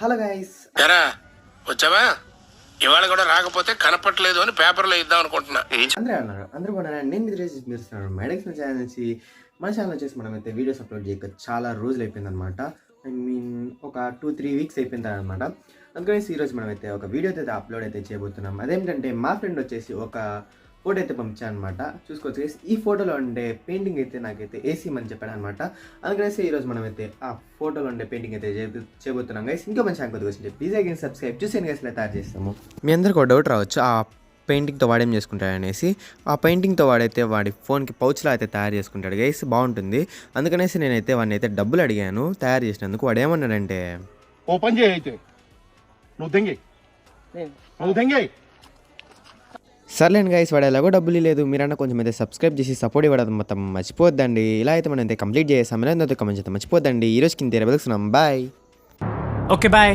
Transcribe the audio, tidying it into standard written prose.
Hello guys, ఎరా వచ్చావా? ఇవాళ కూడా రాకపోతే కనపట్లేదు అని పేపర్లో ఇద్దాం అనుకుంటున్నా. అందరూ అన్నారు, అందరూ కూడా నేను మీ రేసి మీరుస్తున్నారు మైడెక్స్ ఛానల్ నుంచి. మన ఛానల్ వచ్చేసి మనం అయితే వీడియోస్ అప్లోడ్ చేయక చాలా రోజులు అయిపోయింది అనమాట. ఐ మీన్ ఒక 2-3 వీక్స్ అయిపోయింది అనమాట. అందుకని ఈరోజు మనం అయితే ఒక వీడియో అయితే అప్లోడ్ అయితే చేయబోతున్నాం. అదేంటంటే మా ఫ్రెండ్ వచ్చేసి ఒక ఫోటో అయితే పంపించాను అనమాట. చూసుకోవచ్చు, ఈ ఫోటోలో ఉండే పెయింటింగ్ అయితే నాకైతే ఏసీమని చెప్పాడు అనమాట. అందుకనేసి ఈరోజు మనం అయితే ఆ ఫోటోలో ఉండే పెయింటింగ్ అయితే చేయబోతున్నాం గైస్. ఇంకా మంచి ఛానల్ వచ్చి ప్లీజ్ అగైన్ సబ్స్క్రైబ్ చూసాను గైస్, ఇలా తయారు చేస్తాము. మీ అందరికీ ఒక డౌట్ రావచ్చు, ఆ పెయింటింగ్తో వాడేం చేసుకుంటాడు అనేసి. ఆ పెయింటింగ్తో వాడైతే వాడి ఫోన్కి పౌచ్లో అయితే తయారు చేసుకుంటాడు గైస్, బాగుంటుంది. అందుకనేసి నేనైతే వాడిని అయితే డబ్బులు అడిగాను తయారు చేసినందుకు. వాడు ఏమన్నాడంటే, ఓపెన్ చేయి అయితే నువ్వు దెంగే. సర్లేండి గైస్, వాడు ఎలాగో డబ్బులు లేదు, మీరన్నా కొంచెం అయితే సబ్స్క్రైబ్ చేసి సపోర్ట్ ఇవ్వడం మొత్తం మర్చిపోద్దండి. ఇలా అయితే మనం అయితే కంప్లీట్ చేసాం. ఇలా కమెంట్ అయితే మర్చిపోద్దండి. ఈ రోజుకి ఇంత వెలుస్తున్నాం. బాయ్. Okay bye.